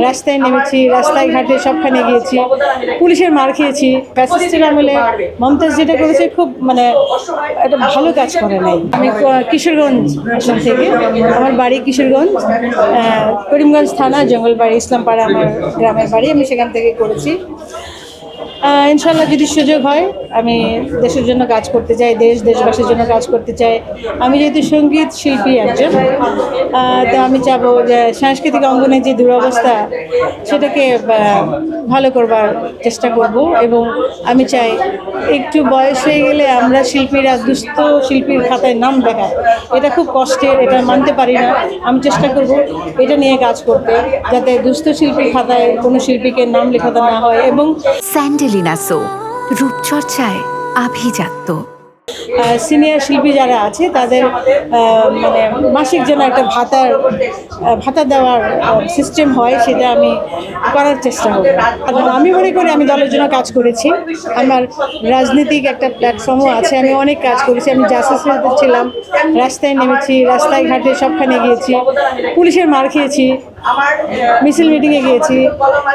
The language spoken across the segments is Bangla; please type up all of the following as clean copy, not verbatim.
রাস্তায় নেমেছি, রাস্তায় ঘাটে সবখানে গিয়েছি, পুলিশের মার খেয়েছি। ফ্যাসিস্টের আমলে মমতাজ যেটা করেছে খুব একটা ভালো কাজ করে নাই। আমি কিশোরগঞ্জ আসন থেকে, আমার বাড়ি কিশোরগঞ্জ, করিমগঞ্জ থানা, জঙ্গলবাড়ি, ইসলামপাড়া আমার গ্রামের বাড়ি। আমি সেখান থেকে করেছি। ইনশাল্লাহ যদি সুযোগ হয় আমি দেশের জন্য কাজ করতে চাই, দেশবাসীর জন্য কাজ করতে চাই। আমি যেহেতু সঙ্গীত শিল্পী একজন, তো আমি চাবো যে সাংস্কৃতিক অঙ্গনে যে দুরবস্থা সেটাকে ভালো করবার চেষ্টা করব। এবং আমি চাই একটু বয়স হয়ে গেলে আমরা শিল্পীরা দুস্থ শিল্পীর খাতায় নাম দেখায়, এটা খুব কষ্টের, এটা মানতে পারি না। আমি চেষ্টা করব এটা নিয়ে কাজ করতে, যাতে দুস্থ শিল্পীর খাতায় কোনো শিল্পীকে নাম লেখাতে না হয়। এবং স্যান্ডেলিনা সো, রূপচর্চায় আভিজাত্য। সিনিয়র শিল্পী যারা আছে তাদের মানে মাসিক যেন একটা ভাতা দেওয়ার সিস্টেম হয়, সেটা আমি করার চেষ্টা করব। আমি মনে করি আমি দলের জন্য কাজ করেছি, আমার রাজনীতিক একটা প্ল্যাটফর্মও আছে। আমি অনেক কাজ করেছি, আমি জাসিসে ছিলাম, রাস্তায় নেমেছি, রাস্তায় ঘাটে সবখানে গিয়েছি, পুলিশের মার খেয়েছি, মিছিল মিটিংয়ে গিয়েছি।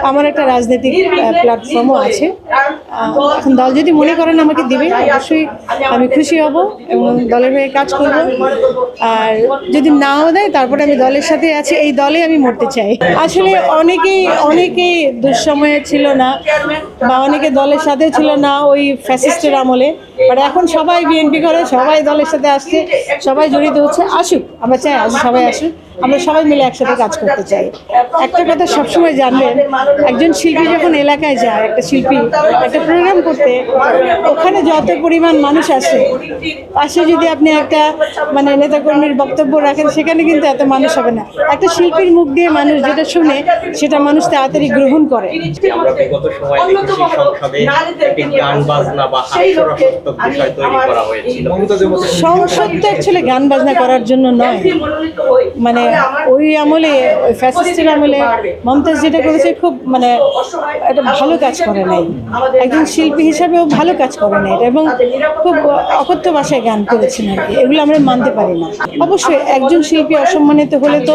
আমার একটা রাজনৈতিক প্ল্যাটফর্মও আছে। এখন দল যদি মনে করেন আমাকে দিবে, অবশ্যই আমি খুশি হব এবং দলের হয়ে কাজ করব। আর যদি নাও দেয় তারপরে আমি দলের সাথে আছি, এই দলে আমি মরতে চাই। আসলে অনেকেই দুঃসময়ে ছিল না, বা অনেকে দলের সাথে ছিল না ওই ফ্যাসিস্টের আমলে। বাট এখন সবাই বিএনপি করে, সবাই দলের সাথে আসছে, সবাই জড়িত হচ্ছে। আসুক, আমরা চাই সবাই আসুক, আমরা সবাই মিলে একসাথে কাজ করতে চাই। একটা কথা সবসময় জানবেন, একজন শিল্পী যখন এলাকায় যায়, একটা শিল্পী একটা প্রোগ্রাম করতে, ওখানে যত পরিমাণ মানুষ আসে, পাশে যদি আপনি একটা নেতাকর্মীর বক্তব্য রাখেন, সেখানে কিন্তু এত মানুষ হবে না। একটা শিল্পীর মুখ দিয়ে মানুষ যেটা শুনে, সেটা মানুষ তাড়াতাড়ি গ্রহণ করে। আমরা বিগত সময়ে দেখেছি সংসদে একটি গান বাজনা বা হাস্যরসাত্মক বিষয় তৈরি করা হয়েছিল। সংসদ তো অ্যাকচুয়ালি গান বাজনা করার জন্য নয়, ওই আমলে, ওই ফ্যাসিস্টের আমলে মমতাজ যেটা করেছে খুব একটা ভালো কাজ করে নাই। একজন শিল্পী হিসাবেও ভালো কাজ করে নাই এবং খুব অকথ্য ভাষায় গান করেছেন আর কি। এগুলো আমরা মানতে পারি না। অবশ্যই একজন শিল্পী অসম্মানিত হলে তো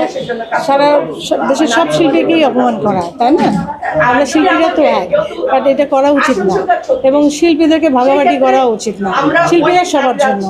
সারা দেশের সব শিল্পীকেই অপমান করা, তাই না? আমরা শিল্পীরা তো এক, বাট এটা করা উচিত না এবং শিল্পীদেরকে ভাগাভাগি করা উচিত না। শিল্পীরা সবার জন্য।